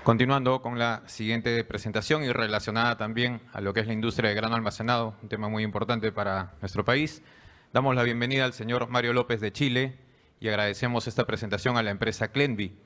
Continuando con la siguiente presentación y relacionada también a lo que es la industria de grano almacenado, un tema muy importante para nuestro país, damos la bienvenida al señor Mario López de Chile y agradecemos esta presentación a la empresa Clenby.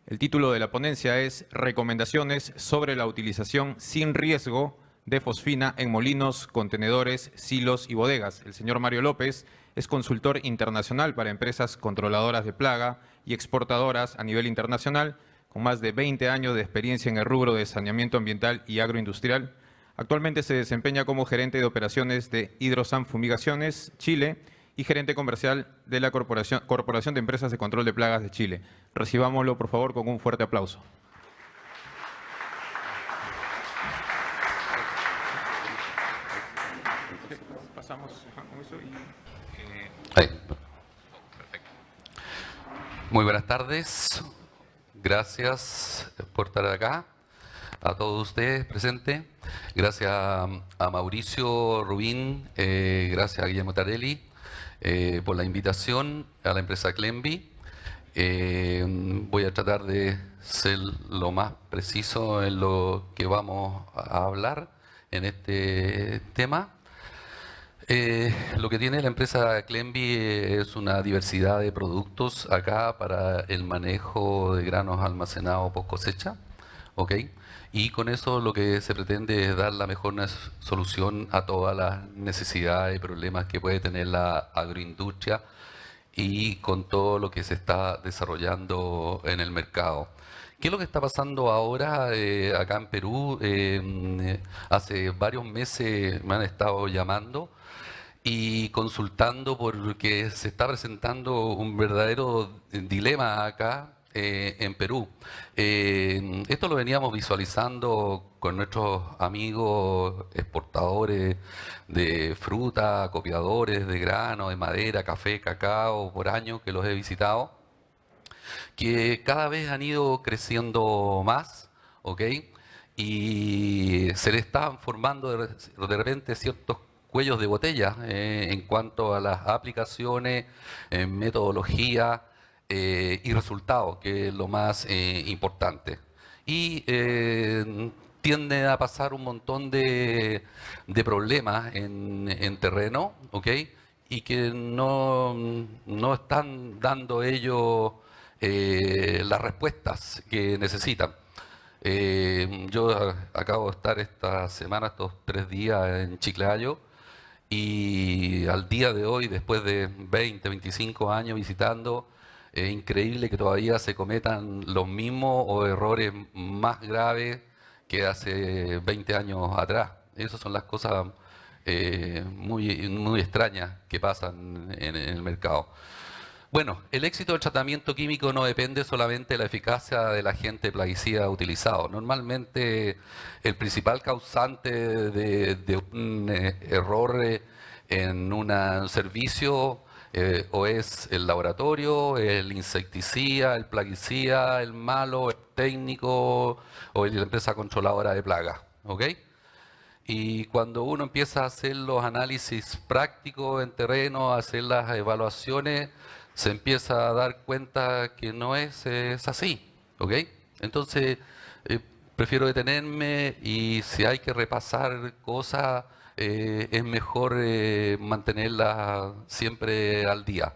El título de la ponencia es Recomendaciones sobre la utilización sin riesgo de fosfina en molinos, contenedores, silos y bodegas. El señor Mario López es consultor internacional para empresas controladoras de plaga y exportadoras a nivel internacional, con más de 20 años de experiencia en el rubro de saneamiento ambiental y agroindustrial. Actualmente se desempeña como gerente de operaciones de Hidrosan Fumigaciones Chile y gerente comercial de la Corporación de Empresas de Control de Plagas de Chile. Recibámoslo, por favor, con un fuerte aplauso. Pasamos con eso y... Ahí. Perfecto. Muy buenas tardes. Gracias por estar acá. A todos ustedes presentes. Gracias a Mauricio Rubín, gracias a Guillermo Tarelli por la invitación a la empresa Clenby. Voy a tratar de ser lo más preciso en lo que vamos a hablar en este tema. Lo que tiene la empresa Clenby es una diversidad de productos acá para el manejo de granos almacenados post cosecha, ¿ok? Y con eso lo que se pretende es dar la mejor solución a todas las necesidades y problemas que puede tener la agroindustria y con todo lo que se está desarrollando en el mercado. ¿Qué es lo que está pasando ahora acá en Perú? Hace varios meses me han estado llamando y consultando porque se está presentando un verdadero dilema acá en Perú. Esto lo veníamos visualizando con nuestros amigos exportadores de fruta, copiadores de grano, de madera, café, cacao, por años que los he visitado, que cada vez han ido creciendo más, ¿ok? Y se le están formando de repente ciertos cuellos de botella en cuanto a las aplicaciones, metodología y resultados, que es lo más importante. Y tiende a pasar un montón de problemas en terreno, ¿ok? Y que no están dando ellos las respuestas que necesitan. Yo acabo de estar esta semana, estos 3 días en Chiclayo, y al día de hoy, después de 20, 25 años visitando, es increíble que todavía se cometan los mismos o errores más graves que hace 20 años atrás. Esas son las cosas muy extrañas que pasan en el mercado. Bueno, el éxito del tratamiento químico no depende solamente de la eficacia del agente plaguicida utilizado. Normalmente el principal causante de un error en un servicio o es el laboratorio, el insecticida, el plaguicida, el malo, el técnico o la empresa controladora de plagas. ¿Ok? Y cuando uno empieza a hacer los análisis prácticos en terreno, a hacer las evaluaciones, se empieza a dar cuenta que no es así, ¿ok? Entonces, prefiero detenerme y si hay que repasar cosas, es mejor mantenerlas siempre al día.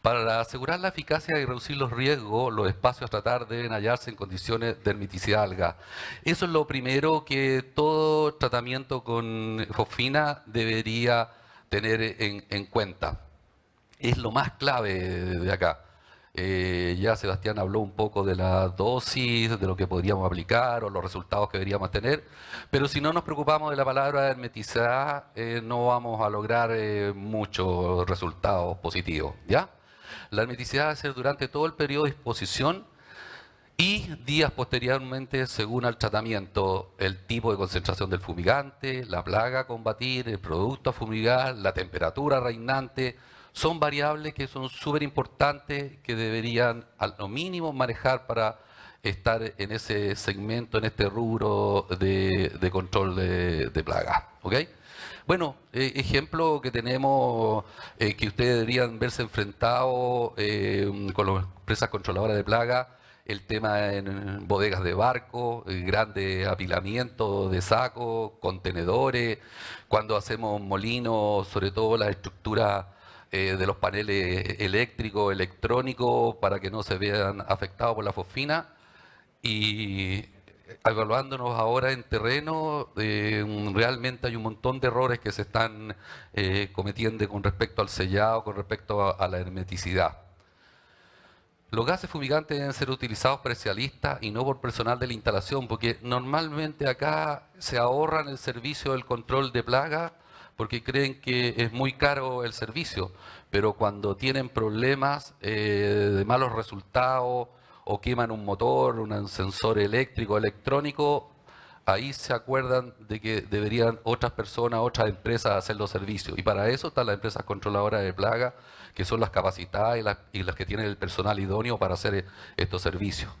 Para asegurar la eficacia y reducir los riesgos, los espacios a tratar deben hallarse en condiciones de hermeticidad al gas. Eso es lo primero que todo tratamiento con fosfina debería tener en cuenta. Es lo más clave de acá. Ya Sebastián habló un poco de la dosis, de lo que podríamos aplicar o los resultados que deberíamos tener, pero si no nos preocupamos de la palabra hermeticidad, no vamos a lograr muchos resultados positivos, ¿ya? La hermeticidad debe ser durante todo el periodo de exposición y días posteriormente según el tratamiento, el tipo de concentración del fumigante, la plaga a combatir, el producto a fumigar, la temperatura reinante, son variables que son súper importantes que deberían a lo mínimo manejar para estar en ese segmento, en este rubro de control de plagas. ¿Ok? Bueno, ejemplo que tenemos que ustedes deberían verse enfrentados con las empresas controladoras de plagas el tema en bodegas de barco, grandes apilamientos de sacos, contenedores, cuando hacemos molinos, sobre todo la estructura de los paneles eléctricos, electrónicos, para que no se vean afectados por la fosfina. Y evaluándonos ahora en terreno, realmente hay un montón de errores que se están cometiendo con respecto al sellado, con respecto a la hermeticidad. Los gases fumigantes deben ser utilizados por especialistas y no por personal de la instalación, porque normalmente acá se ahorran el servicio del control de plagas porque creen que es muy caro el servicio, pero cuando tienen problemas de malos resultados o queman un motor, un sensor eléctrico, electrónico, ahí se acuerdan de que deberían otras personas, otras empresas hacer los servicios. Y para eso están las empresas controladoras de plagas, que son las capacitadas y las que tienen el personal idóneo para hacer estos servicios.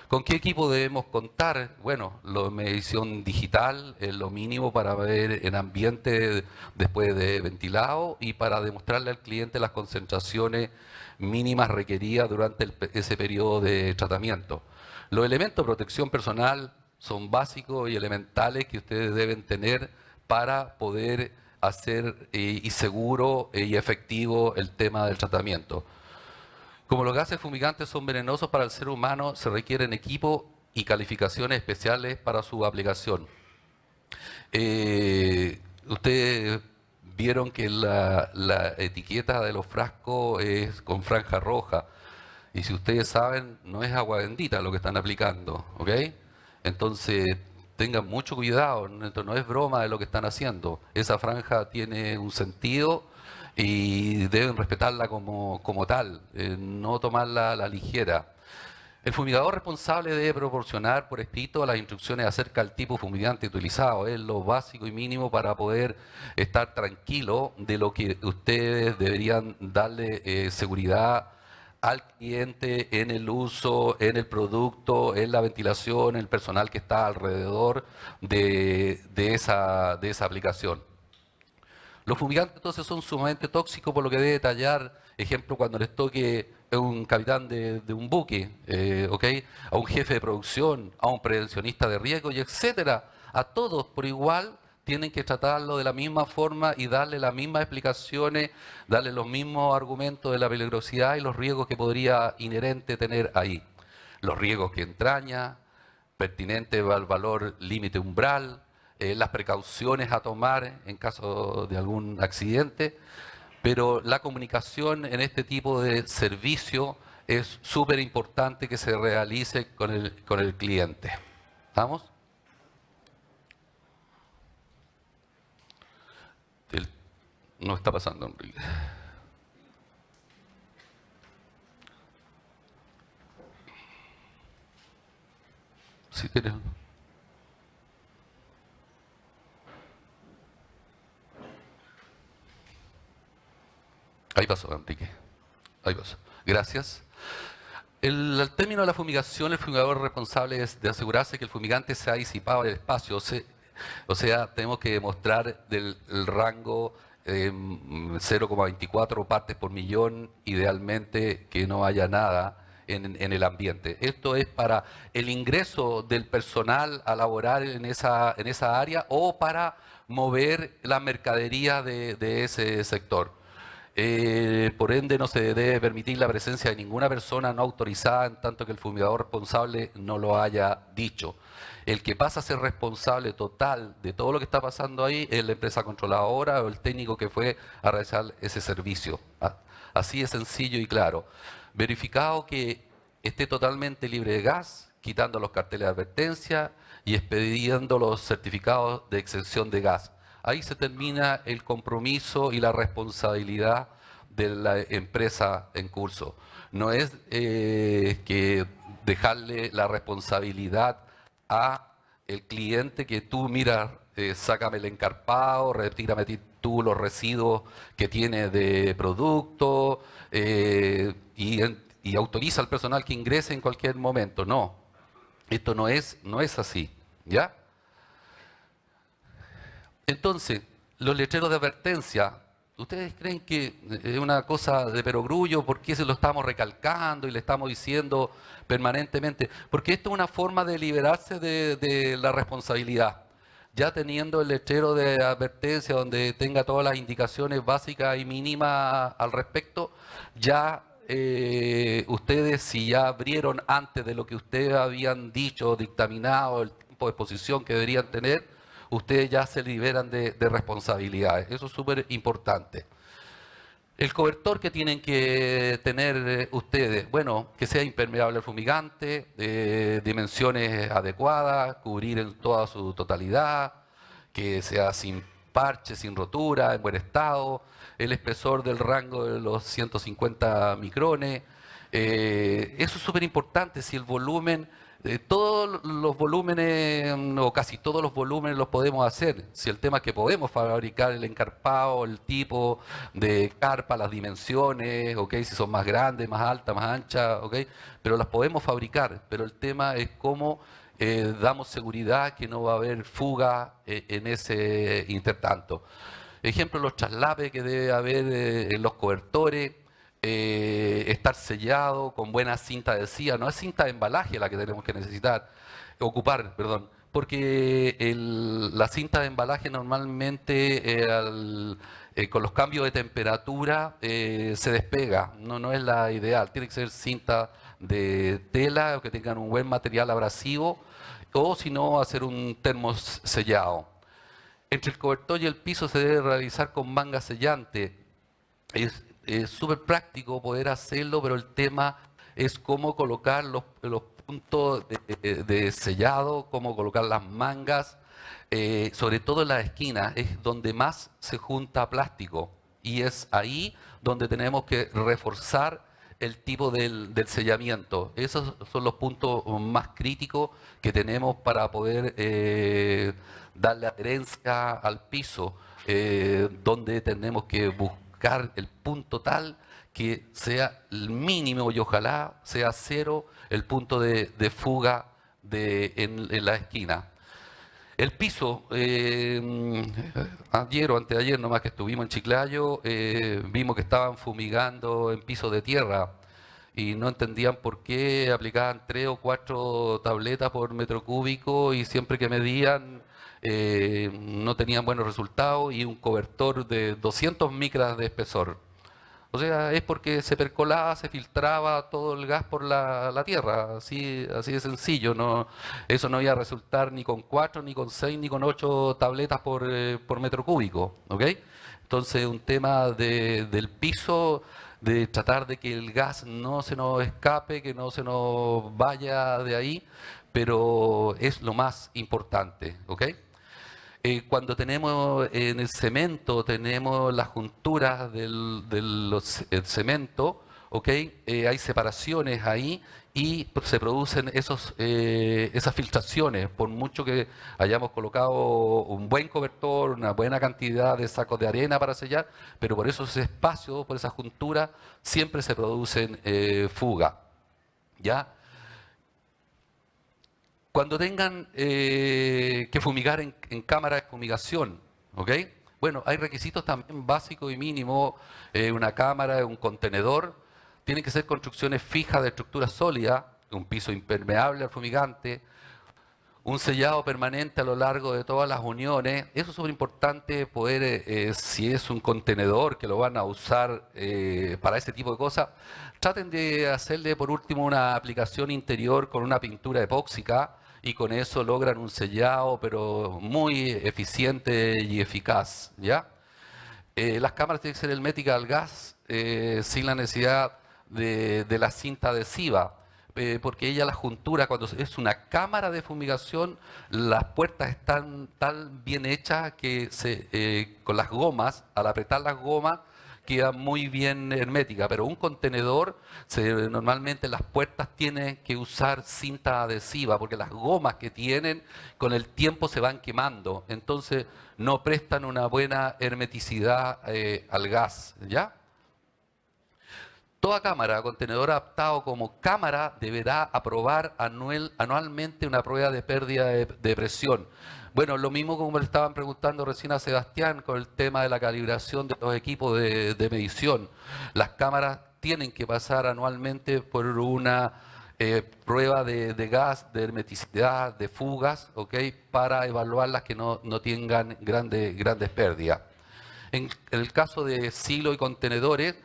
¿Con qué equipo debemos contar? Bueno, la medición digital es lo mínimo para ver en ambiente después de ventilado y para demostrarle al cliente las concentraciones mínimas requeridas durante ese periodo de tratamiento. Los elementos de protección personal son básicos y elementales que ustedes deben tener para poder hacer y seguro y efectivo el tema del tratamiento. Como los gases fumigantes son venenosos para el ser humano, se requieren equipos y calificaciones especiales para su aplicación. Ustedes vieron que la etiqueta de los frascos es con franja roja. Y si ustedes saben, no es agua bendita lo que están aplicando, ¿ok? Entonces, tengan mucho cuidado, esto no es broma de lo que están haciendo. Esa franja tiene un sentido y deben respetarla como tal, no tomarla a la ligera. El fumigador responsable debe proporcionar por escrito las instrucciones acerca del tipo fumigante utilizado. Es lo básico y mínimo para poder estar tranquilo de lo que ustedes deberían darle seguridad al cliente en el uso, en el producto, en la ventilación, en el personal que está alrededor de esa aplicación. Los fumigantes entonces son sumamente tóxicos, por lo que debe detallar, ejemplo, cuando les toque a un capitán de un buque, ¿okay? A un jefe de producción, a un prevencionista de riesgo, y etcétera. A todos por igual tienen que tratarlo de la misma forma y darle las mismas explicaciones, darle los mismos argumentos de la peligrosidad y los riesgos que podría inherente tener ahí. Los riesgos que entraña, pertinente al valor límite umbral, las precauciones a tomar en caso de algún accidente, pero la comunicación en este tipo de servicio es súper importante que se realice con el cliente. ¿Estamos? No está pasando, Enrique. Si quieres. Ahí pasó, Enrique. Ahí pasó. Gracias. El término de la fumigación, el fumigador responsable es de asegurarse que el fumigante se ha disipado del espacio. O sea, tenemos que demostrar el rango 0,24 partes por millón, idealmente que no haya nada en el ambiente. Esto es para el ingreso del personal a laborar en esa área o para mover la mercadería de ese sector. Por ende, no se debe permitir la presencia de ninguna persona no autorizada en tanto que el fumigador responsable no lo haya dicho. El que pasa a ser responsable total de todo lo que está pasando ahí es la empresa controladora o el técnico que fue a realizar ese servicio. Así de sencillo y claro. Verificado que esté totalmente libre de gas, quitando los carteles de advertencia y expediendo los certificados de exención de gas. Ahí se termina el compromiso y la responsabilidad de la empresa en curso. No es que dejarle la responsabilidad a el cliente que tú, mira, sácame el encarpado, retírame tú los residuos que tiene de producto y autoriza al personal que ingrese en cualquier momento. No, esto no es así, ¿ya? Entonces, los letreros de advertencia ¿Ustedes creen que es una cosa de perogrullo? ¿Por qué se lo estamos recalcando y le estamos diciendo permanentemente? Porque esto es una forma de liberarse de la responsabilidad. Ya teniendo el letrero de advertencia donde tenga todas las indicaciones básicas y mínimas al respecto, ya ustedes, si ya abrieron antes de lo que ustedes habían dicho, dictaminado, el tiempo de exposición que deberían tener, ustedes ya se liberan de responsabilidades. Eso es súper importante. El cobertor que tienen que tener ustedes, bueno, que sea impermeable al fumigante, dimensiones adecuadas, cubrir en toda su totalidad, que sea sin parche, sin rotura, en buen estado, el espesor del rango de los 150 micrones. Eso es súper importante. Si el volumen, todos los volúmenes, o casi todos los volúmenes los podemos hacer. Si el tema es que podemos fabricar el encarpado, el tipo de carpa, las dimensiones, ¿okay? Si son más grandes, más altas, más anchas, ¿okay? Pero las podemos fabricar. Pero el tema es cómo damos seguridad que no va a haber fuga en ese intertanto. Ejemplo, los traslapes que debe haber en los cobertores. Estar sellado con buena cinta adhesiva, no es cinta de embalaje la que tenemos que ocupar, perdón, porque la cinta de embalaje normalmente con los cambios de temperatura se despega, no es la ideal, tiene que ser cinta de tela o que tengan un buen material abrasivo o si no hacer un termosellado. Entre el cobertor y el piso se debe realizar con manga sellante. Es súper práctico poder hacerlo, pero el tema es cómo colocar los puntos de sellado, cómo colocar las mangas, sobre todo en las esquinas, es donde más se junta plástico y es ahí donde tenemos que reforzar el tipo del sellamiento. Esos son los puntos más críticos que tenemos para poder darle adherencia al piso, donde tenemos que buscar el punto tal que sea el mínimo y ojalá sea cero el punto de fuga en la esquina. El piso, ayer o anteayer nomás que estuvimos en Chiclayo, vimos que estaban fumigando en piso de tierra y no entendían por qué aplicaban 3 o 4 tabletas por metro cúbico y siempre que medían no tenían buenos resultados y un cobertor de 200 micras de espesor. O sea, es porque se percolaba, se filtraba todo el gas por la tierra, así de sencillo. Eso no iba a resultar ni con 4, ni con 6, ni con 8 tabletas por metro cúbico. ¿Okay? Entonces, un tema del piso, de tratar de que el gas no se nos escape, que no se nos vaya de ahí, pero es lo más importante. ¿Okay? Cuando tenemos en el cemento, tenemos las junturas del cemento, ¿okay? Hay separaciones ahí y se producen esas filtraciones, por mucho que hayamos colocado un buen cobertor, una buena cantidad de sacos de arena para sellar, pero por esos espacios, por esas junturas, siempre se producen fuga, ¿ya? Cuando tengan que fumigar en cámara de fumigación, ¿ok? Bueno, hay requisitos también básicos y mínimos, una cámara, un contenedor, tienen que ser construcciones fijas de estructura sólida, un piso impermeable al fumigante, un sellado permanente a lo largo de todas las uniones. Eso es súper importante poder, si es un contenedor que lo van a usar para ese tipo de cosas, traten de hacerle por último una aplicación interior con una pintura epóxica y con eso logran un sellado pero muy eficiente y eficaz, ¿ya? Las cámaras tienen que ser herméticas al gas sin la necesidad de la cinta adhesiva. Porque ella la juntura, cuando es una cámara de fumigación, las puertas están tan bien hechas que con las gomas, al apretar las gomas, queda muy bien hermética. Pero un contenedor, normalmente las puertas tienen que usar cinta adhesiva, porque las gomas que tienen con el tiempo se van quemando. Entonces no prestan una buena hermeticidad al gas, ¿ya? Toda cámara, contenedor adaptado como cámara, deberá aprobar anualmente una prueba de pérdida de presión. Bueno, lo mismo como le estaban preguntando recién a Sebastián con el tema de la calibración de los equipos de medición. Las cámaras tienen que pasar anualmente por una prueba de gas, de hermeticidad, de fugas, ¿ok? Para evaluar las que no tengan grandes pérdidas. En el caso de silo y contenedores,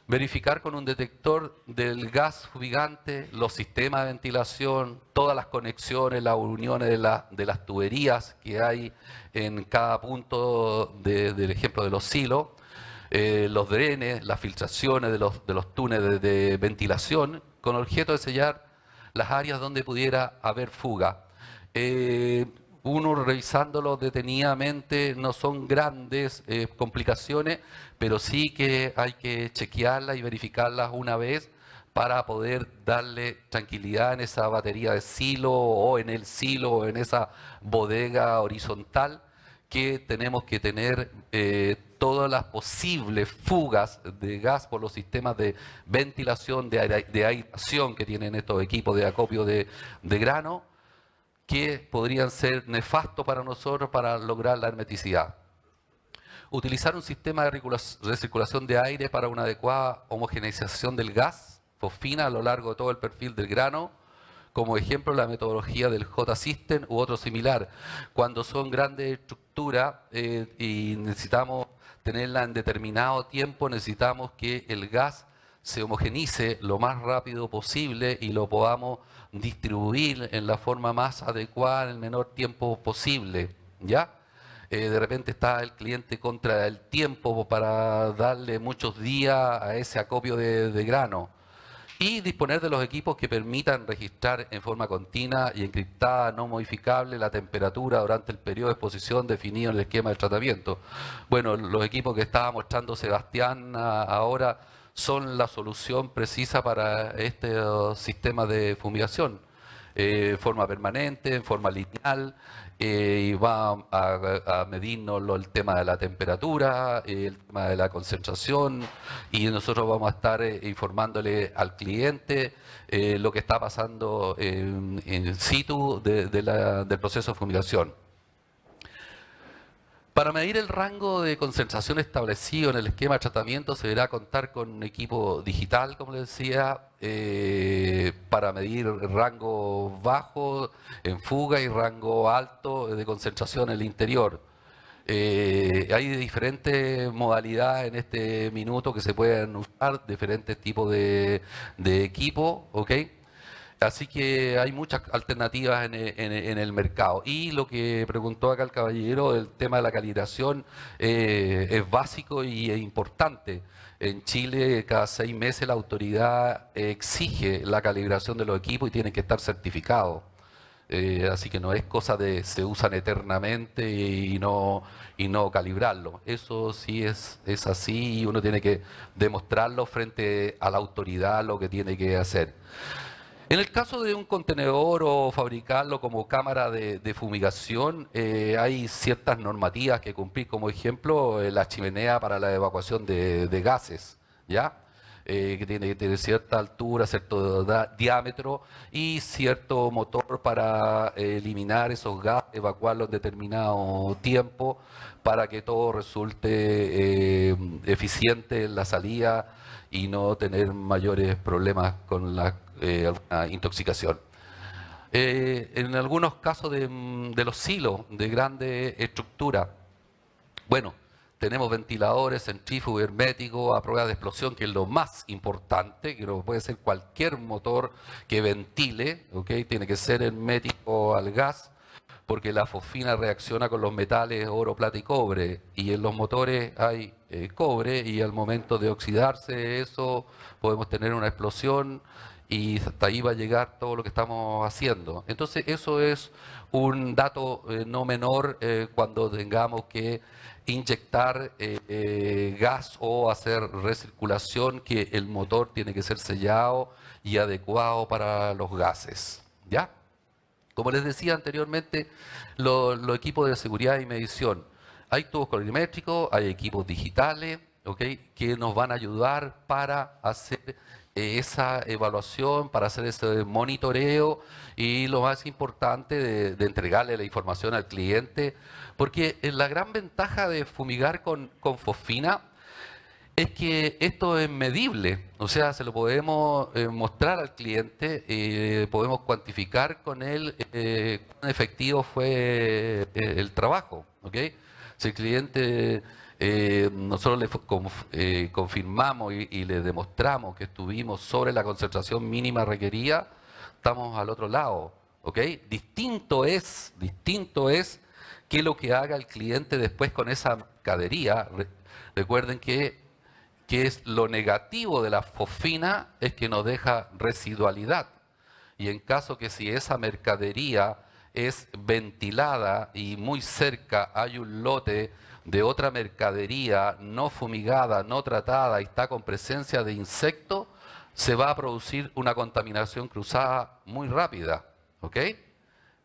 verificar con un detector del gas fumigante los sistemas de ventilación, todas las conexiones, las uniones de las tuberías que hay en cada punto del ejemplo de los silos, los drenes, las filtraciones de los túneles de ventilación, con el objeto de sellar las áreas donde pudiera haber fuga. Uno revisándolo detenidamente, no son grandes complicaciones, pero sí que hay que chequearlas y verificarlas una vez para poder darle tranquilidad en esa batería de silo o en el silo o en esa bodega horizontal, que tenemos que tener todas las posibles fugas de gas por los sistemas de ventilación, de aireación que tienen estos equipos de acopio de grano, que podrían ser nefastos para nosotros para lograr la hermeticidad. Utilizar un sistema de recirculación de aire para una adecuada homogeneización del gas, fosfina, a lo largo de todo el perfil del grano, como ejemplo la metodología del J-System u otro similar. Cuando son grandes estructuras y necesitamos tenerla en determinado tiempo, necesitamos que el gas se homogenice lo más rápido posible y lo podamos distribuir en la forma más adecuada en el menor tiempo posible, ¿ya? De repente está el cliente contra el tiempo para darle muchos días a ese acopio de grano. Y disponer de los equipos que permitan registrar en forma continua y encriptada, no modificable, la temperatura durante el periodo de exposición definido en el esquema de tratamiento. Bueno, los equipos que estaba mostrando Sebastián ahora son la solución precisa para este sistema de fumigación, en forma permanente, en forma lineal, y va a medirnos el tema de la temperatura, el tema de la concentración, y nosotros vamos a estar informándole al cliente lo que está pasando in situ del proceso de fumigación. Para medir el rango de concentración establecido en el esquema de tratamiento se deberá contar con un equipo digital, como les decía, para medir rango bajo en fuga y rango alto de concentración en el interior. Hay diferentes modalidades en este minuto que se pueden usar, diferentes tipos de equipo, ¿ok? Así que hay muchas alternativas en el mercado. Y lo que preguntó acá el caballero, el tema de la calibración, es básico y es importante. En Chile, cada 6 meses la autoridad exige la calibración de los equipos y tienen que estar certificados. Así que no es cosa de se usan eternamente y no calibrarlo. Eso sí es así y uno tiene que demostrarlo frente a la autoridad lo que tiene que hacer. En el caso de un contenedor o fabricarlo como cámara de fumigación, hay ciertas normativas que cumplir, como ejemplo la chimenea para la evacuación de gases, ¿ya? Que tiene que tener cierta altura, cierto diámetro y cierto motor para eliminar esos gases, evacuarlos en determinado tiempo para que todo resulte eficiente en la salida y no tener mayores problemas con alguna intoxicación. En algunos casos de los silos de grande estructura, bueno, tenemos ventiladores, centrífugos, herméticos, a prueba de explosión, que es lo más importante, que no puede ser cualquier motor que ventile, ¿okay? Tiene que ser hermético al gas, porque la fosfina reacciona con los metales oro, plata y cobre, y en los motores hay cobre, y al momento de oxidarse eso podemos tener una explosión y hasta ahí va a llegar todo lo que estamos haciendo. Entonces eso es un dato no menor cuando tengamos que inyectar gas o hacer recirculación, que el motor tiene que ser sellado y adecuado para los gases, ¿ya? Como les decía anteriormente, los equipos de seguridad y medición. Hay tubos colorimétricos, hay equipos digitales, ¿ok? Que nos van a ayudar para hacer esa evaluación, para hacer ese monitoreo y lo más importante de entregarle la información al cliente, porque la gran ventaja de fumigar con fosfina es que esto es medible, o sea, se lo podemos mostrar al cliente, podemos cuantificar con él cuán efectivo fue el trabajo, ¿ok? Si el cliente, nosotros le confirmamos y le demostramos que estuvimos sobre la concentración mínima requerida, estamos al otro lado, ¿ok? Distinto es que lo que haga el cliente después con esa mercadería. Recuerden que es lo negativo de la fosfina, es que nos deja residualidad. Y en caso que si esa mercadería es ventilada y muy cerca hay un lote de otra mercadería no fumigada, no tratada y está con presencia de insectos, se va a producir una contaminación cruzada muy rápida, ¿ok?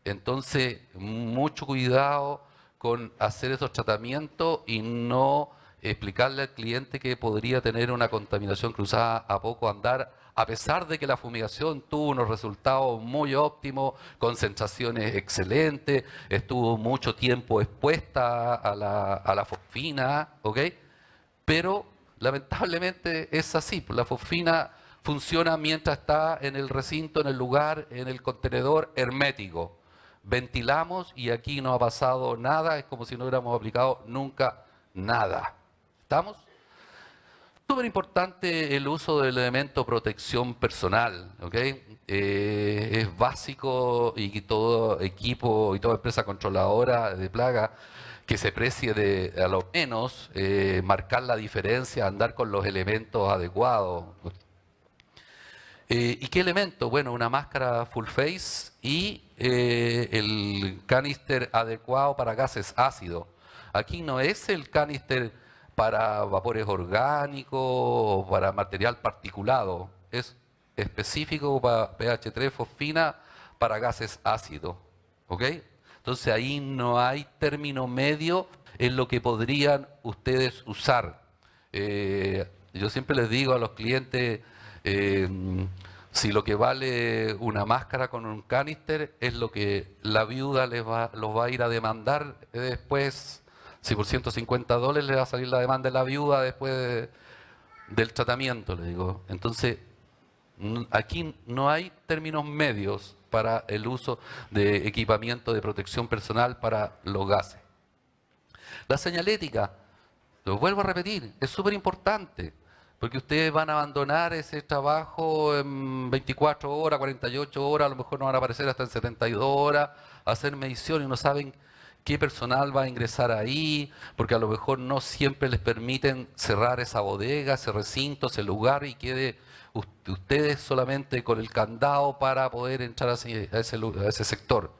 Entonces, mucho cuidado con hacer esos tratamientos y no explicarle al cliente que podría tener una contaminación cruzada a poco andar, a pesar de que la fumigación tuvo unos resultados muy óptimos, concentraciones excelentes, estuvo mucho tiempo expuesta a la fosfina, ¿ok? Pero lamentablemente es así, la fosfina funciona mientras está en el recinto, en el lugar, en el contenedor hermético. Ventilamos y aquí no ha pasado nada, es como si no hubiéramos aplicado nunca nada. ¿Estamos? Súper importante el uso del elemento protección personal, ¿ok? Es básico y que todo equipo y toda empresa controladora de plaga que se precie de a lo menos marcar la diferencia, andar con los elementos adecuados. ¿Y qué elemento? Bueno, una máscara full face y el canister adecuado para gases ácidos. Aquí no es el canister para vapores orgánicos o para material particulado, es específico para pH3 fosfina para gases ácidos, ¿ok? Entonces ahí no hay término medio en lo que podrían ustedes usar. Yo siempre les digo a los clientes, si lo que vale una máscara con un canister es lo que la viuda los va a ir a demandar después. Si por $150 le va a salir la demanda de la viuda después del tratamiento, le digo. Entonces, aquí no hay términos medios para el uso de equipamiento de protección personal para los gases. La señalética, lo vuelvo a repetir, es súper importante, porque ustedes van a abandonar ese trabajo en 24 horas, 48 horas, a lo mejor no van a aparecer hasta en 72 horas, a hacer medición y no saben qué personal va a ingresar ahí, porque a lo mejor no siempre les permiten cerrar esa bodega, ese recinto, ese lugar y quede ustedes solamente con el candado para poder entrar a ese sector.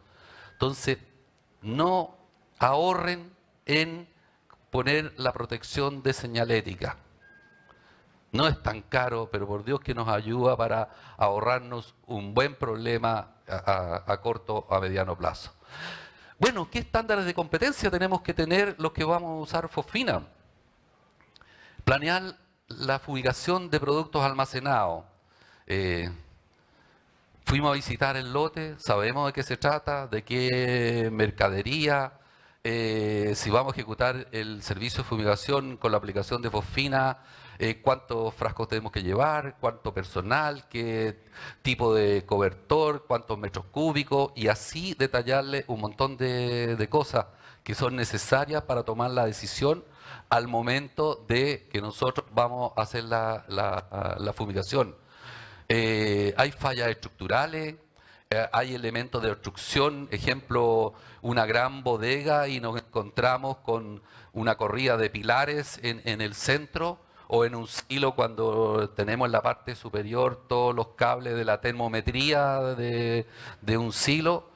Entonces, no ahorren en poner la protección de señalética. No es tan caro, pero por Dios que nos ayuda para ahorrarnos un buen problema a corto o a mediano plazo. Bueno, ¿qué estándares de competencia tenemos que tener los que vamos a usar fosfina? Planear la fumigación de productos almacenados. Fuimos a visitar el lote, sabemos de qué se trata, de qué mercadería, si vamos a ejecutar el servicio de fumigación con la aplicación de fosfina, cuántos frascos tenemos que llevar, cuánto personal, qué tipo de cobertor, cuántos metros cúbicos y así detallarle un montón de cosas que son necesarias para tomar la decisión al momento de que nosotros vamos a hacer la fumigación. Hay fallas estructurales, hay elementos de obstrucción, ejemplo, una gran bodega y nos encontramos con una corrida de pilares en el centro, o en un silo cuando tenemos en la parte superior todos los cables de la termometría de un silo.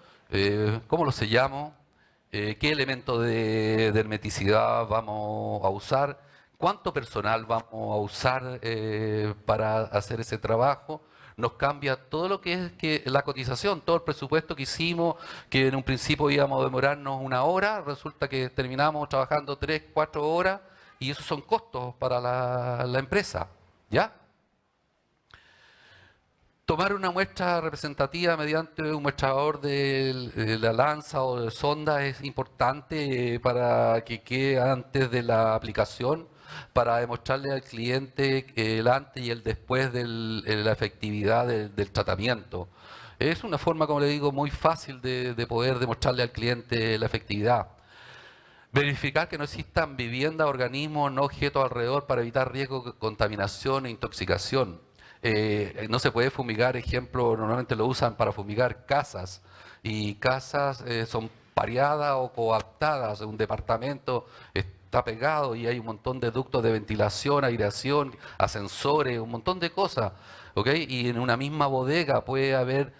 ¿Cómo lo sellamos? ¿Qué elemento de hermeticidad vamos a usar? ¿Cuánto personal vamos a usar para hacer ese trabajo? Nos cambia todo lo que es la cotización, todo el presupuesto que hicimos, que en un principio íbamos a demorarnos 1 hora, resulta que terminamos trabajando 3, 4 horas, y esos son costos para la empresa, ¿ya? Tomar una muestra representativa mediante un muestrador de la lanza o de sonda es importante para que quede antes de la aplicación, para demostrarle al cliente el antes y el después de la efectividad del tratamiento. Es una forma, como le digo, muy fácil de poder demostrarle al cliente la efectividad. Verificar que no existan viviendas, organismos, no objetos alrededor para evitar riesgo de contaminación e intoxicación. No se puede fumigar, ejemplo, normalmente lo usan para fumigar casas, y casas son pareadas o coaptadas. Un departamento está pegado y hay un montón de ductos de ventilación, aireación, ascensores, un montón de cosas, ¿ok? Y en una misma bodega puede haber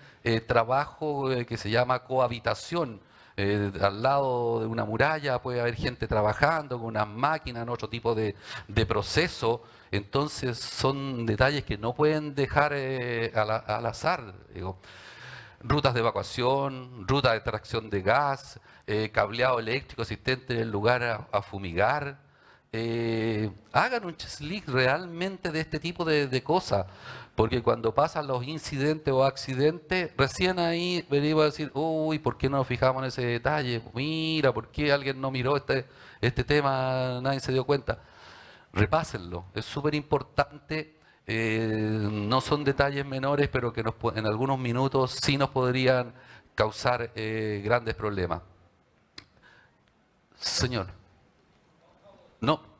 trabajo que se llama cohabitación. Al lado de una muralla puede haber gente trabajando con unas máquinas, en otro tipo de proceso. Entonces son detalles que no pueden dejar al azar. Digo. Rutas de evacuación, rutas de extracción de gas, cableado eléctrico existente en el lugar a fumigar. Hagan un checklist realmente de este tipo de cosas, porque cuando pasan los incidentes o accidentes, recién ahí venimos a decir, uy, ¿por qué no nos fijamos en ese detalle? Mira, ¿por qué alguien no miró este tema? Nadie se dio cuenta. Repásenlo, es súper importante. No son detalles menores, pero que en algunos minutos sí nos podrían causar grandes problemas. Señor. No.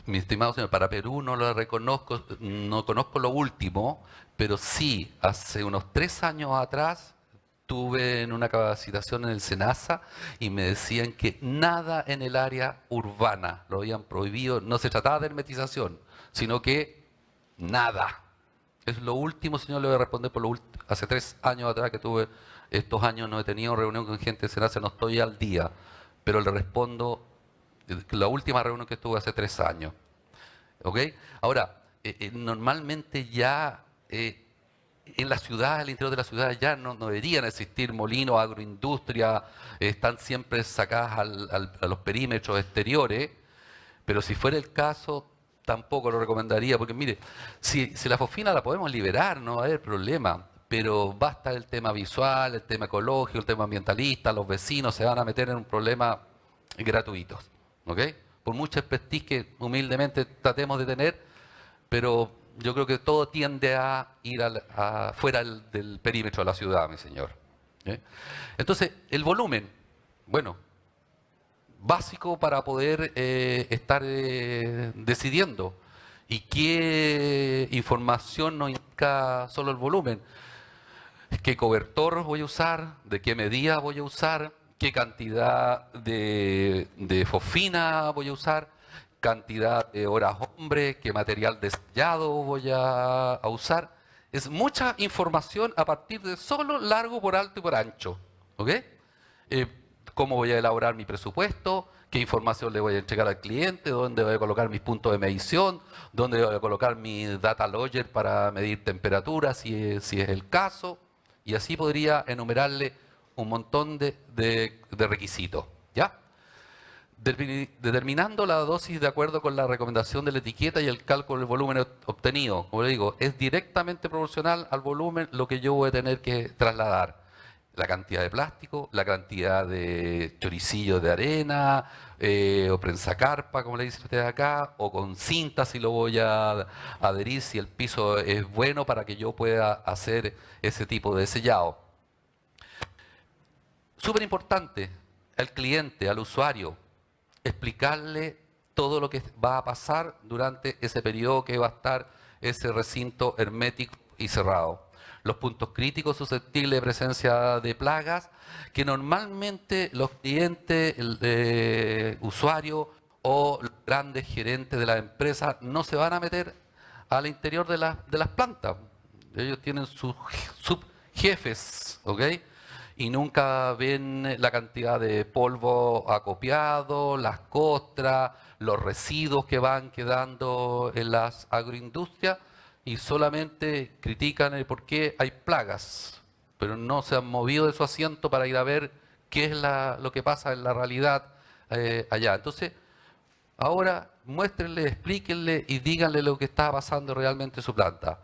Mi estimado señor, para Perú no lo reconozco, no conozco lo último, pero sí, hace unos 3 años atrás estuve en una capacitación en el SENASA y me decían que nada en el área urbana lo habían prohibido. No se trataba de hermetización, sino que nada. Es lo último, señor, le voy a responder por hace 3 años atrás que tuve, estos años no he tenido reunión con gente de SENASA, no estoy al día, pero le respondo la última reunión que estuve hace 3 años. ¿Ok? Ahora, normalmente ya en la ciudad, al interior de la ciudad, ya no deberían existir molinos, agroindustria, están siempre sacadas a los perímetros exteriores, pero si fuera el caso, tampoco lo recomendaría, porque mire, si la fosfina la podemos liberar, no va a haber problema, pero basta el tema visual, el tema ecológico, el tema ambientalista, los vecinos se van a meter en un problema gratuito. ¿Ok? Por mucha expertise que humildemente tratemos de tener, pero yo creo que todo tiende a ir fuera del perímetro de la ciudad, mi señor. Entonces, el volumen, bueno, básico para poder estar decidiendo. ¿Y qué información nos indica solo el volumen? ¿Qué cobertor voy a usar? ¿De qué medida voy a usar? ¿Qué cantidad de fosfina voy a usar? ¿Cantidad de horas hombre? ¿Qué material de sellado voy a usar? Es mucha información a partir de solo largo por alto y por ancho. ¿Ok? ¿Cómo voy a elaborar mi presupuesto? ¿Qué información le voy a entregar al cliente? ¿Dónde voy a colocar mis puntos de medición? ¿Dónde voy a colocar mi data logger para medir temperatura, si es el caso? Y así podría enumerarle un montón de requisitos, ¿ya? Determinando la dosis de acuerdo con la recomendación de la etiqueta y el cálculo del volumen obtenido. Como le digo, es directamente proporcional al volumen lo que yo voy a tener que trasladar. La cantidad de plástico, la cantidad de choricillos de arena, o prensacarpa, como le dicen ustedes acá, o con cinta si lo voy a adherir, si el piso es bueno para que yo pueda hacer ese tipo de sellado. Súper importante, al cliente, al usuario, explicarle todo lo que va a pasar durante ese periodo que va a estar ese recinto hermético y cerrado. Los puntos críticos susceptibles de presencia de plagas, que normalmente los clientes, usuarios o los grandes gerentes de la empresa no se van a meter al interior de las plantas. Ellos tienen sus subjefes, ¿ok? Y nunca ven la cantidad de polvo acopiado, las costras, los residuos que van quedando en las agroindustrias, y solamente critican el por qué hay plagas, pero no se han movido de su asiento para ir a ver qué es lo que pasa en la realidad allá. Entonces, ahora muéstrenle, explíquenle y díganle lo que está pasando realmente en su planta.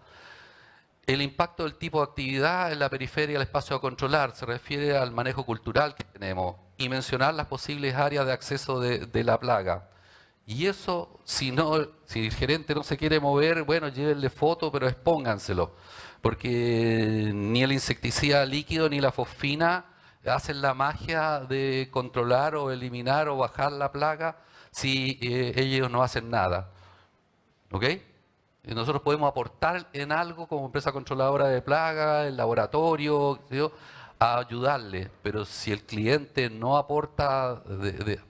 El impacto del tipo de actividad en la periferia del espacio a controlar se refiere al manejo cultural que tenemos y mencionar las posibles áreas de acceso de la plaga. Y eso, si el gerente no se quiere mover, bueno, llévenle foto, pero expónganselo. Porque ni el insecticida líquido ni la fosfina hacen la magia de controlar o eliminar o bajar la plaga si ellos no hacen nada. ¿Ok? Y nosotros podemos aportar en algo como empresa controladora de plagas, el laboratorio, ¿sí? A ayudarle, pero si el cliente no aporta de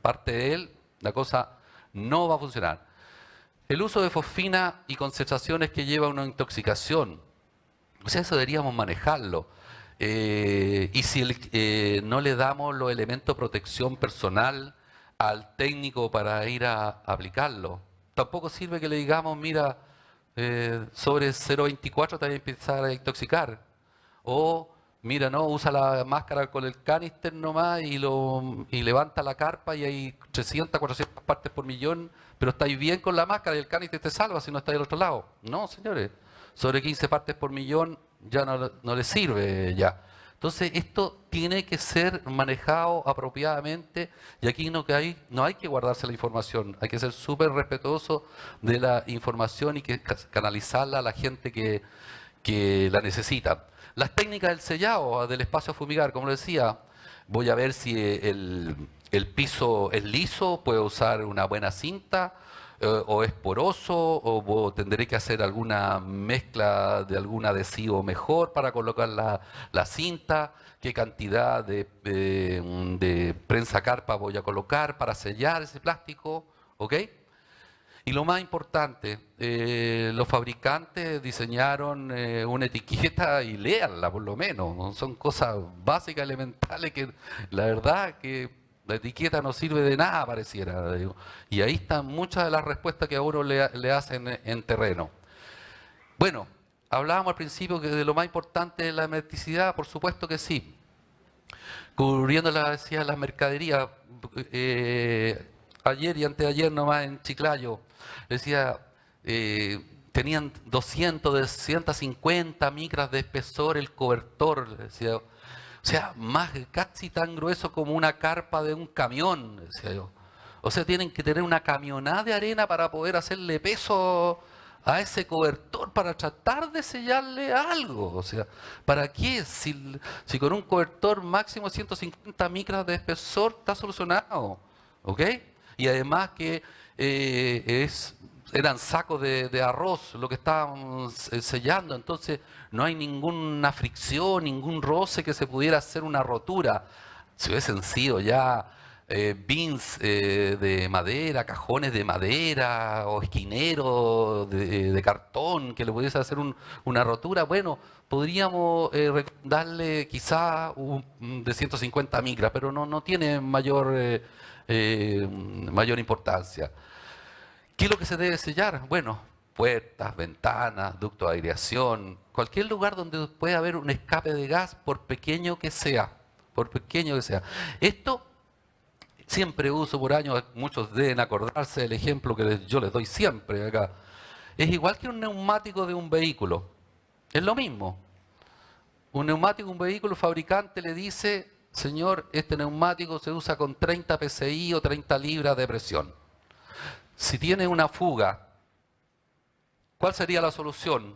parte de él, la cosa no va a funcionar. El uso de fosfina y concentraciones que lleva a una intoxicación, o sea, eso deberíamos manejarlo. Y si no le damos los elementos de protección personal al técnico para ir a aplicarlo, tampoco sirve que le digamos, mira, sobre 0,24 te vas a empezar a intoxicar. O, mira, no, usa la máscara con el canister nomás y levanta la carpa y hay 300, 400 partes por millón, pero estáis bien con la máscara y el canister te salva si no estáis al otro lado. No, señores, sobre 15 partes por millón ya no le sirve ya. Entonces, esto tiene que ser manejado apropiadamente y aquí no hay que guardarse la información, hay que ser súper respetuoso de la información y que canalizarla a la gente que la necesita. Las técnicas del sellado, del espacio a fumigar, como les decía, voy a ver si el piso es liso, puedo usar una buena cinta, o es poroso, o tendré que hacer alguna mezcla de algún adhesivo mejor para colocar la cinta, qué cantidad de prensa carpa voy a colocar para sellar ese plástico, ¿ok? Y lo más importante, los fabricantes diseñaron una etiqueta y léanla por lo menos, ¿no? Son cosas básicas, elementales que la verdad que la etiqueta no sirve de nada, pareciera. Digo. Y ahí están muchas de las respuestas que a uno le hacen en terreno. Bueno, hablábamos al principio que de lo más importante es la hermeticidad, por supuesto que sí. Cubriendo las mercaderías, ayer y anteayer nomás en Chiclayo, decía, tenían 250 micras de espesor el cobertor, decía. O sea, más casi tan grueso como una carpa de un camión, decía yo. O sea, tienen que tener una camionada de arena para poder hacerle peso a ese cobertor, para tratar de sellarle algo. O sea, ¿para qué? Si con un cobertor máximo 150 micras de espesor está solucionado. ¿Ok? Y además que eran sacos de arroz lo que estaban sellando, entonces no hay ninguna fricción, ningún roce que se pudiera hacer una rotura. Si hubiesen sido ya bins de madera, cajones de madera o esquineros de cartón que le pudiese hacer una rotura, bueno, podríamos darle quizá de 150 micras, pero no tiene mayor importancia. ¿Qué es lo que se debe sellar? Bueno, puertas, ventanas, ductos de aireación, cualquier lugar donde pueda haber un escape de gas, por pequeño que sea, por pequeño que sea. Esto siempre uso por años, muchos deben acordarse del ejemplo que yo les doy siempre acá. Es igual que un neumático de un vehículo, es lo mismo. Un neumático de un vehículo, el fabricante le dice, señor, este neumático se usa con 30 psi o 30 libras de presión. Si tiene una fuga, ¿cuál sería la solución?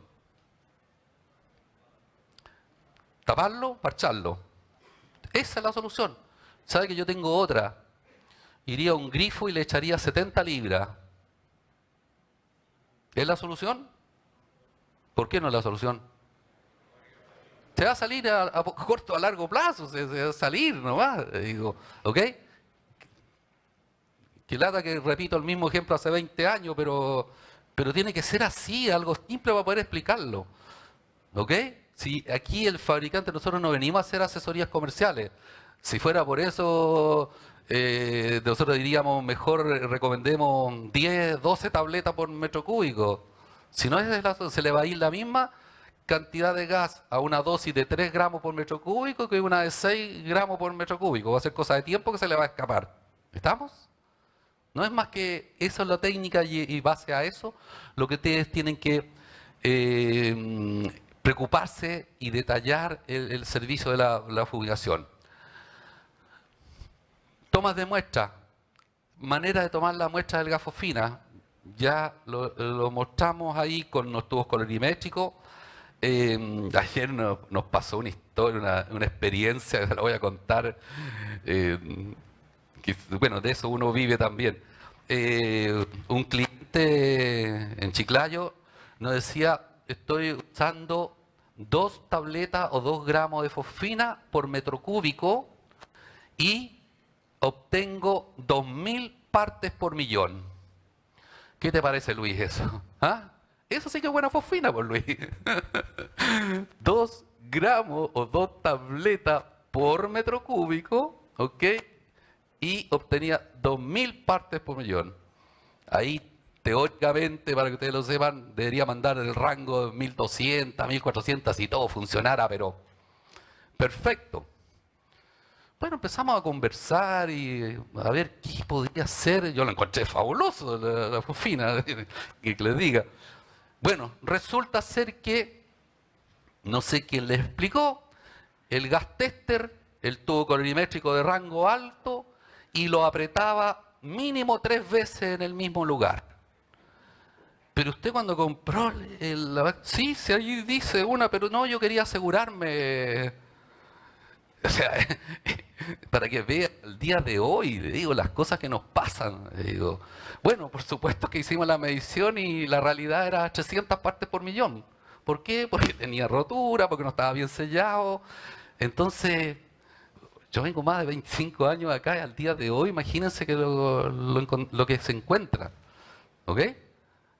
¿Taparlo? ¿Parcharlo? Esa es la solución. ¿Sabe que yo tengo otra? Iría a un grifo y le echaría 70 libras. ¿Es la solución? ¿Por qué no es la solución? Se va a salir a corto, a largo plazo, se va a salir nomás. Digo, ¿ok? Que lata que repito el mismo ejemplo hace 20 años, pero tiene que ser así, algo simple para poder explicarlo. ¿Ok? Si aquí el fabricante, nosotros no venimos a hacer asesorías comerciales. Si fuera por eso, nosotros diríamos, mejor recomendemos 10, 12 tabletas por metro cúbico. Si no es de se le va a ir la misma cantidad de gas a una dosis de 3 gramos por metro cúbico que una de 6 gramos por metro cúbico. Va a ser cosa de tiempo que se le va a escapar. ¿Estamos? No es más que eso es la técnica y base a eso lo que ustedes tienen que preocuparse y detallar el servicio de la fumigación. Tomas de muestra. Manera de tomar la muestra del gas fosfina. Ya lo mostramos ahí con los tubos colorimétricos. Ayer nos pasó una historia, una experiencia, que la voy a contar. Bueno, de eso uno vive también. Un cliente en Chiclayo nos decía, estoy usando 2 tabletas o 2 gramos de fosfina por metro cúbico y obtengo 2000 partes por millón. ¿Qué te parece, Luis, eso? ¿Ah? Eso sí que es buena fosfina, por Luis. 2 gramos o 2 tabletas por metro cúbico, ¿ok? Y obtenía 2000 partes por millón. Ahí, teóricamente, para que ustedes lo sepan, debería mandar el rango de 1200, 1400 si todo funcionara, pero perfecto. Bueno, empezamos a conversar y a ver qué podría ser. Yo lo encontré fabuloso, la fosfina, que les diga. Bueno, resulta ser que, no sé quién les explicó, el gas tester, el tubo colorimétrico de rango alto, y lo apretaba mínimo 3 veces en el mismo lugar. Pero usted cuando compró sí, ahí dice una, pero no, yo quería asegurarme. O sea, para que vea el día de hoy, le digo, las cosas que nos pasan. Le digo, bueno, por supuesto que hicimos la medición y la realidad era 300 partes por millón. ¿Por qué? Porque tenía rotura, porque no estaba bien sellado. Entonces, yo vengo más de 25 años acá y al día de hoy, imagínense que lo que se encuentra. ¿Ok?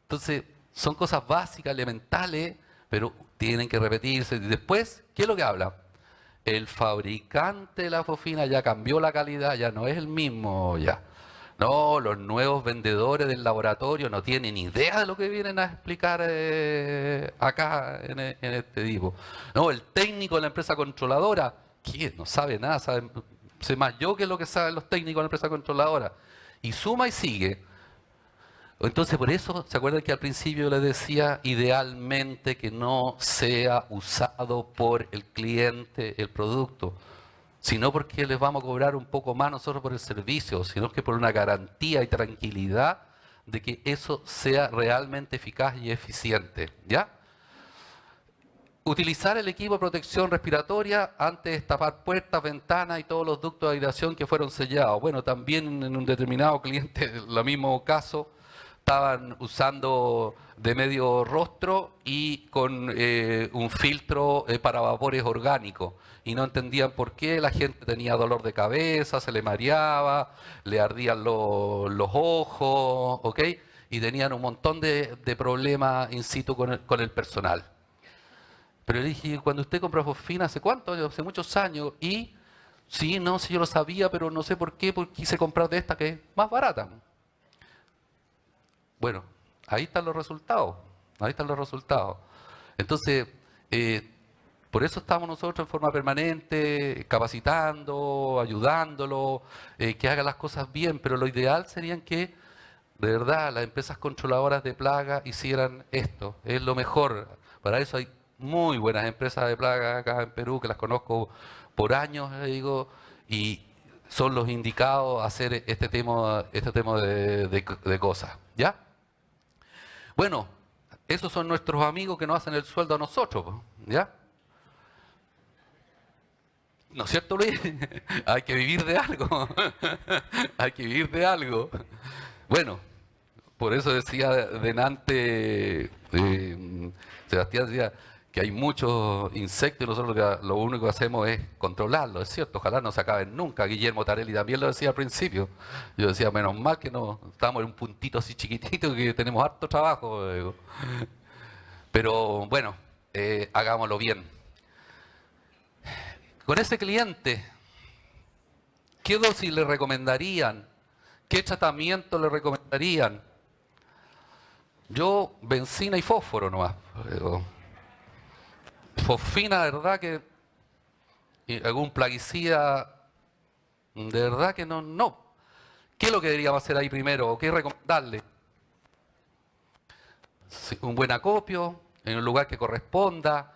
Entonces, son cosas básicas, elementales, pero tienen que repetirse. Y después, ¿qué es lo que habla? El fabricante de la fosfina ya cambió la calidad, ya no es el mismo ya. No, los nuevos vendedores del laboratorio no tienen idea de lo que vienen a explicar acá en este tipo. No, el técnico de la empresa controladora, ¿qué? No sabe nada, sé más yo que lo que saben los técnicos de la empresa controladora. Y suma y sigue. Entonces, por eso, ¿se acuerdan que al principio les decía idealmente que no sea usado por el cliente el producto? Sino porque les vamos a cobrar un poco más nosotros por el servicio, sino que por una garantía y tranquilidad de que eso sea realmente eficaz y eficiente. ¿Ya? Utilizar el equipo de protección respiratoria antes de destapar puertas, ventanas y todos los ductos de aireación que fueron sellados. Bueno, también en un determinado cliente, en el mismo caso, estaban usando de medio rostro y con un filtro para vapores orgánicos. Y no entendían por qué la gente tenía dolor de cabeza, se le mareaba, le ardían los ojos, ¿ok? Y tenían un montón de problemas in situ con el personal. Pero le dije, cuando usted compra fosfina, ¿hace cuánto? Hace muchos años. Y, sí, no, sí, yo lo sabía, pero no sé por qué, porque quise comprar de esta que es más barata. Bueno, ahí están los resultados. Ahí están los resultados. Entonces, por eso estamos nosotros en forma permanente, capacitando, ayudándolo, que haga las cosas bien. Pero lo ideal sería que, de verdad, las empresas controladoras de plaga hicieran esto. Es lo mejor. Para eso hay muy buenas empresas de plaga acá en Perú, que las conozco por años, digo, y son los indicados a hacer este tema de cosas. ¿Ya? Bueno, esos son nuestros amigos que nos hacen el sueldo a nosotros, ¿ya? ¿No es cierto, Luis? Hay que vivir de algo. Hay que vivir de algo. Bueno, por eso decía delante, Sebastián decía que hay muchos insectos y nosotros lo único que hacemos es controlarlos, es cierto, ojalá no se acaben nunca. Guillermo Tarelli también lo decía al principio. Yo decía, menos mal que no estamos en un puntito así chiquitito, que tenemos harto trabajo. Digo. Pero bueno, hagámoslo bien. Con ese cliente, ¿qué dosis le recomendarían? ¿Qué tratamiento le recomendarían? Yo, benzina y fósforo nomás. Digo, fosfina, de verdad que, y algún plaguicida, de verdad que no, no. ¿Qué es lo que deberíamos hacer ahí primero? ¿O qué recomendarle? Sí, un buen acopio, en un lugar que corresponda,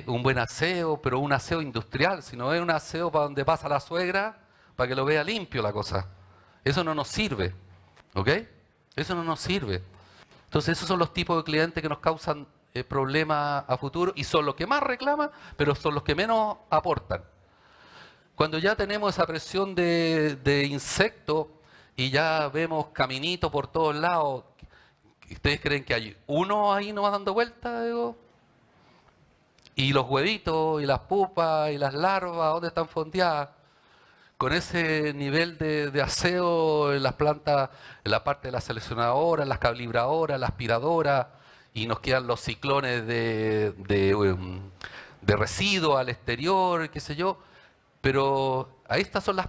un buen aseo, pero un aseo industrial, si no es un aseo para donde pasa la suegra, para que lo vea limpio la cosa. Eso no nos sirve, ¿ok? Eso no nos sirve. Entonces esos son los tipos de clientes que nos causan problemas a futuro y son los que más reclaman, pero son los que menos aportan. Cuando ya tenemos esa presión de insectos y ya vemos caminitos por todos lados, ¿ustedes creen que hay uno ahí nomás dando vueltas? Digo? Y los huevitos, y las pupas, y las larvas, ¿dónde están fondeadas? Con ese nivel de aseo en las plantas, en la parte de la seleccionadora, las calibradoras, la aspiradora, y nos quedan los ciclones de residuos al exterior, qué sé yo. Pero a estas son las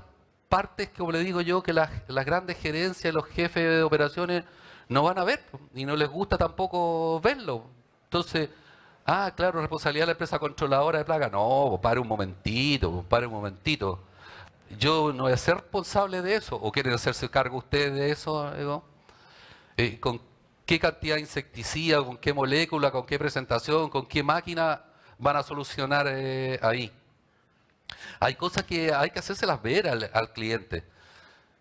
partes, como le digo yo, que las grandes gerencias, los jefes de operaciones no van a ver y no les gusta tampoco verlo. Entonces, claro, responsabilidad de la empresa controladora de plaga. No, pare un momentito, pare un momentito. Yo no voy a ser responsable de eso. ¿O quieren hacerse cargo ustedes de eso? Digo? ¿Con qué cantidad de insecticida, con qué molécula, con qué presentación, con qué máquina van a solucionar ahí? Hay cosas que hay que hacérselas ver al cliente,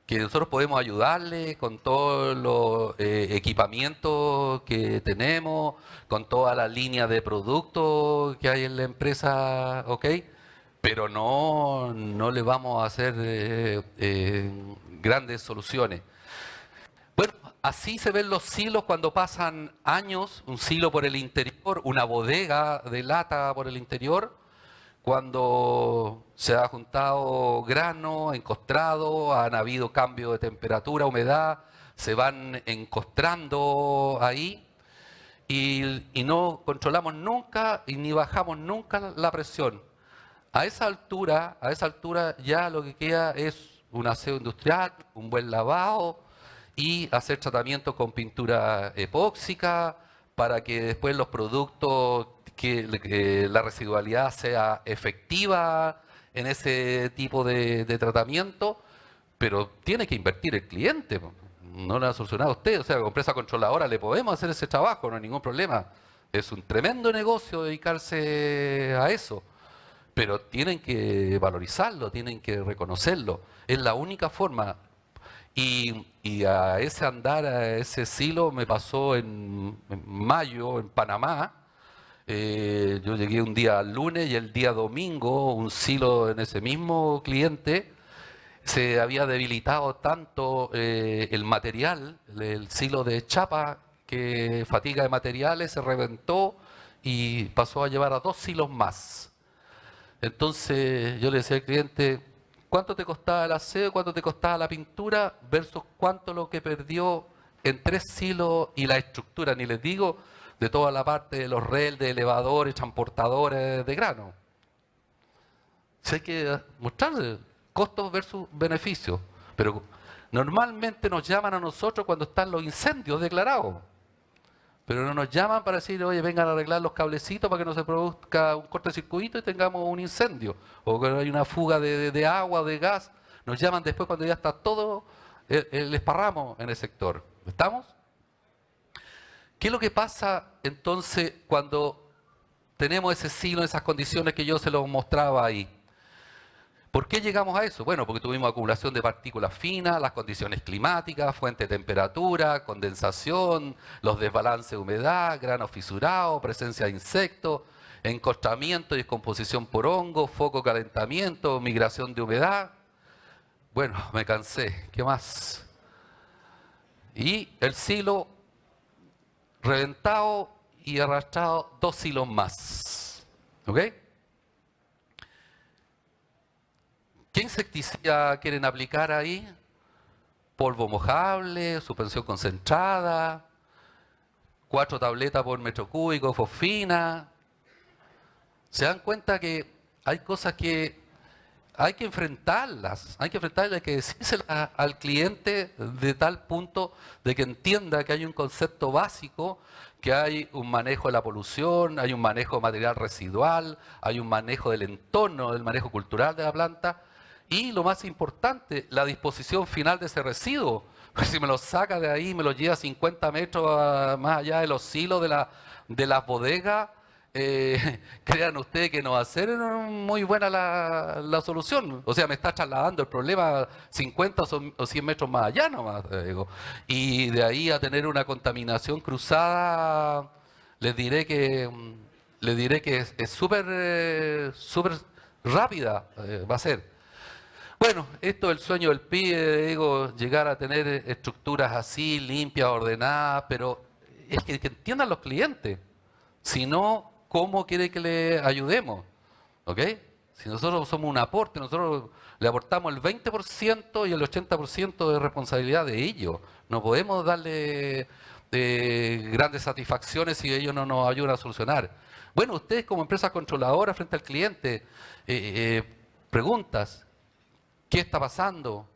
que nosotros podemos ayudarle con todos los equipamientos que tenemos, con toda la línea de productos que hay en la empresa, ¿ok? Pero no le vamos a hacer grandes soluciones. Bueno, así se ven los silos cuando pasan años, un silo por el interior, una bodega de lata por el interior, cuando se ha juntado grano, encostrado, han habido cambio de temperatura, humedad, se van encostrando ahí y no controlamos nunca y ni bajamos nunca la presión. A esa altura ya lo que queda es un aseo industrial, un buen lavado y hacer tratamiento con pintura epóxica para que después los productos, que la residualidad sea efectiva en ese tipo de tratamiento, pero tiene que invertir el cliente, no lo ha solucionado usted, o sea, como empresa controladora le podemos hacer ese trabajo, no hay ningún problema. Es un tremendo negocio dedicarse a eso. Pero tienen que valorizarlo, tienen que reconocerlo. Es la única forma. Y a ese andar, a ese silo, me pasó en mayo en Panamá. Yo llegué un día lunes y el día domingo un silo en ese mismo cliente se había debilitado tanto el material, el silo de chapa, que fatiga de materiales, se reventó y pasó a llevar a 2 silos más. Entonces yo le decía al cliente, ¿cuánto te costaba el aseo, cuánto te costaba la pintura versus cuánto lo que perdió en 3 silos y la estructura? Ni les digo de toda la parte de los rails, de elevadores, transportadores de grano. Si hay que mostrar costos versus beneficios, pero normalmente nos llaman a nosotros cuando están los incendios declarados. Pero no nos llaman para decir, oye, vengan a arreglar los cablecitos para que no se produzca un cortocircuito y tengamos un incendio. O que hay una fuga de agua o de gas. Nos llaman después cuando ya está todo el esparramo en el sector. ¿Estamos? ¿Qué es lo que pasa entonces cuando tenemos ese silo, esas condiciones que yo se los mostraba ahí? ¿Por qué llegamos a eso? Bueno, porque tuvimos acumulación de partículas finas, las condiciones climáticas, fuente de temperatura, condensación, los desbalances de humedad, granos fisurados, presencia de insectos, encostramiento y descomposición por hongos, foco calentamiento, migración de humedad. Bueno, me cansé. ¿Qué más? Y el silo reventado y arrastrado 2 silos más. ¿Ok? ¿Qué insecticida quieren aplicar ahí? Polvo mojable, suspensión concentrada, 4 tabletas por metro cúbico, fosfina. ¿Se dan cuenta que hay cosas que hay que enfrentarlas, hay que decírselas al cliente de tal punto de que entienda que hay un concepto básico, que hay un manejo de la polución, hay un manejo de material residual, hay un manejo del entorno, del manejo cultural de la planta y lo más importante, la disposición final de ese residuo. Si me lo saca de ahí, me lo lleva 50 metros más allá de los silos de las bodegas, crean ustedes que no va a ser muy buena la solución. O sea, me está trasladando el problema 50 o 100 metros más allá nomás. Digo. Y de ahí a tener una contaminación cruzada, les diré que es súper rápida, va a ser. Bueno, esto es el sueño del pibe, digo, llegar a tener estructuras así, limpias, ordenadas, pero es que entiendan los clientes. Si no, ¿cómo quiere que le ayudemos? ¿Ok? Si nosotros somos un aporte, nosotros le aportamos el 20% y el 80% de responsabilidad de ellos. No podemos darle grandes satisfacciones si ellos no nos ayudan a solucionar. Bueno, ustedes como empresa controladora frente al cliente, preguntas. ¿Qué está pasando?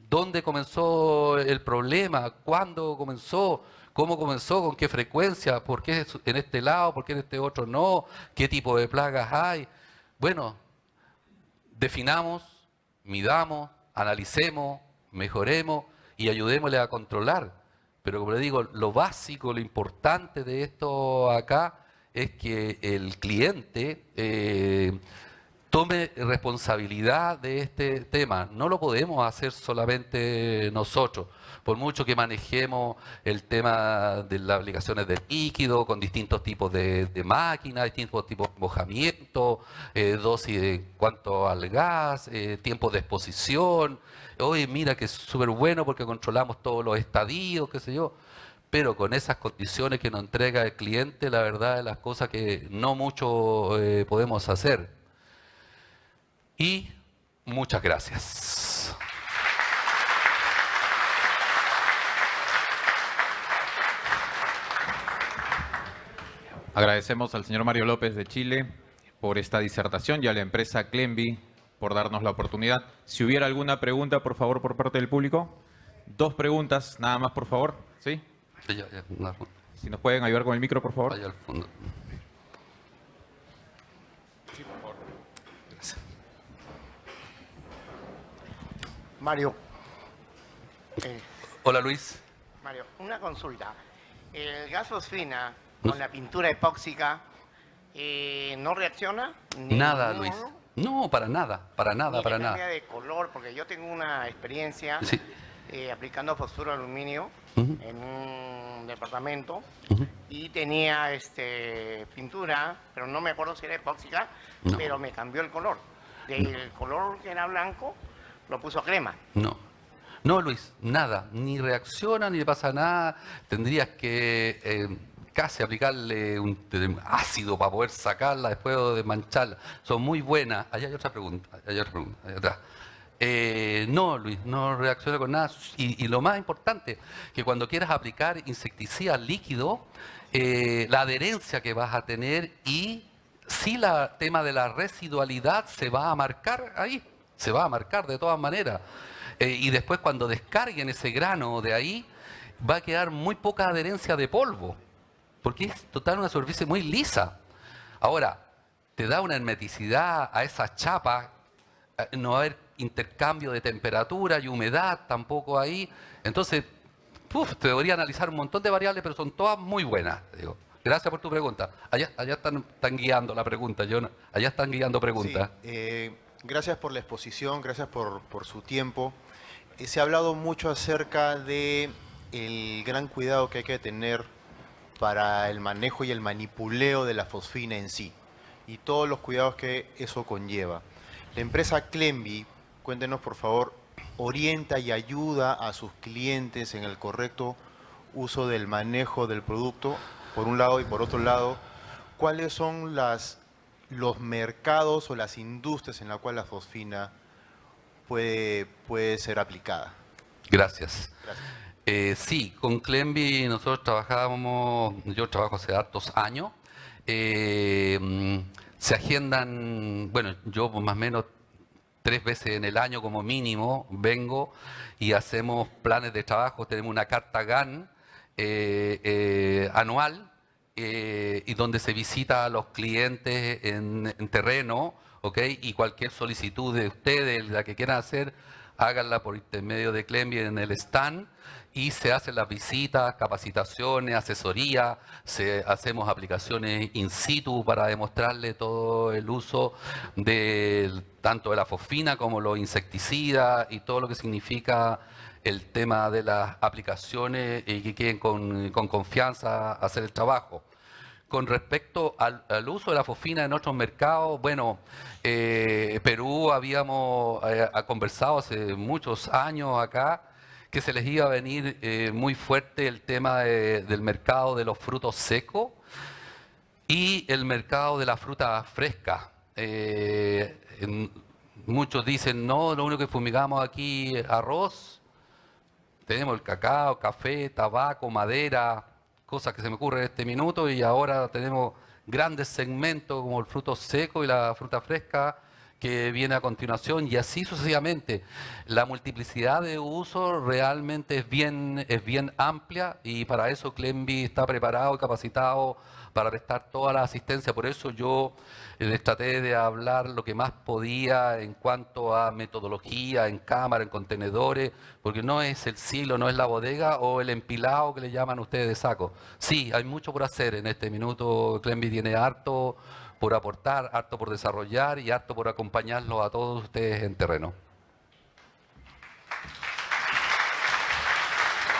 ¿Dónde comenzó el problema? ¿Cuándo comenzó? ¿Cómo comenzó? ¿Con qué frecuencia? ¿Por qué en este lado? ¿Por qué en este otro no? ¿Qué tipo de plagas hay? Bueno, definamos, midamos, analicemos, mejoremos y ayudémosle a controlar. Pero como le digo, lo básico, lo importante de esto acá es que el cliente tome responsabilidad de este tema. No lo podemos hacer solamente nosotros. Por mucho que manejemos el tema de las aplicaciones de líquido con distintos tipos de máquinas, distintos tipos de mojamiento, dosis en cuanto al gas, tiempo de exposición. Oye, mira que es súper bueno porque controlamos todos los estadios, qué sé yo. Pero con esas condiciones que nos entrega el cliente, la verdad es las cosas que no mucho podemos hacer. Y muchas gracias. Agradecemos al señor Mario López de Chile por esta disertación y a la empresa Clemby por darnos la oportunidad. Si hubiera alguna pregunta, por favor, por parte del público. 2 preguntas, nada más, por favor. ¿Sí? Si nos pueden ayudar con el micro, por favor. Allá al fondo. Mario. Hola Luis. Mario, una consulta. ¿El gas fosfina con la pintura epóxica no reacciona? Nada, Luis. No, para nada, para nada. Cambia de color, porque yo tengo una experiencia Sí. aplicando fosfuro aluminio Ujú. en un departamento Ujú. y tenía pintura, pero no me acuerdo si era epóxica, No. pero me cambió el color. Del color que era blanco, lo puso a crema. No, Luis, nada, ni reacciona, ni le pasa nada. Tendrías que casi aplicarle un ácido para poder sacarla después de mancharla. Son muy buenas. Allá hay otra pregunta, allá atrás. No, Luis, no reacciona con nada. Y lo más importante, que cuando quieras aplicar insecticida líquido, la adherencia que vas a tener y si el tema de la residualidad se va a marcar ahí, se va a marcar de todas maneras. Y después cuando descarguen ese grano de ahí, va a quedar muy poca adherencia de polvo, porque es total una superficie muy lisa. Ahora, te da una hermeticidad a esa chapa, no va a haber intercambio de temperatura y humedad tampoco ahí. Entonces, te debería analizar un montón de variables, pero son todas muy buenas. Digo. Gracias por tu pregunta. Allá están guiando la pregunta, allá están guiando preguntas. Sí, gracias por la exposición, gracias por su tiempo. Se ha hablado mucho acerca de el gran cuidado que hay que tener para el manejo y el manipuleo de la fosfina en sí y todos los cuidados que eso conlleva. La empresa Clemby, cuéntenos por favor, orienta y ayuda a sus clientes en el correcto uso del manejo del producto, por un lado, y por otro lado, ¿cuáles son los mercados o las industrias en las cuales la fosfina puede ser aplicada? Gracias. Gracias. Sí, con Clemby nosotros yo trabajo hace hartos años. Se agendan, bueno, yo más o menos 3 veces en el año como mínimo vengo y hacemos planes de trabajo. Tenemos una carta GAN anual y donde se visita a los clientes en terreno, ¿ok? Y cualquier solicitud de ustedes, la que quieran hacer, háganla por intermedio de Clemby en el stand y se hacen las visitas, capacitaciones, asesoría, hacemos aplicaciones in situ para demostrarle todo el uso tanto de la fosfina como los insecticidas y todo lo que significa el tema de las aplicaciones y que queden con confianza a hacer el trabajo. Con respecto al uso de la fosfina en otros mercados, bueno, Perú habíamos conversado hace muchos años acá que se les iba a venir muy fuerte el tema del mercado de los frutos secos y el mercado de la fruta fresca. Muchos dicen, no, lo único que fumigamos aquí es arroz. Tenemos el cacao, café, tabaco, madera, cosas que se me ocurren en este minuto, y ahora tenemos grandes segmentos como el fruto seco y la fruta fresca que viene a continuación, y así sucesivamente. La multiplicidad de usos realmente es bien amplia, y para eso Clemby está preparado y capacitado para prestar toda la asistencia. Por eso yo les traté de hablar lo que más podía en cuanto a metodología, en cámara, en contenedores, porque no es el silo, no es la bodega o el empilado que le llaman ustedes de saco. Sí, hay mucho por hacer en este minuto. Clemby tiene harto por aportar, harto por desarrollar y harto por acompañarlos a todos ustedes en terreno.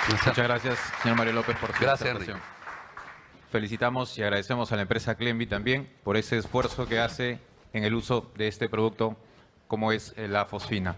Muchas gracias, señor Mario López, por su Gracias, presentación. Enrique. Felicitamos y agradecemos a la empresa Clemby también por ese esfuerzo que hace en el uso de este producto como es la fosfina.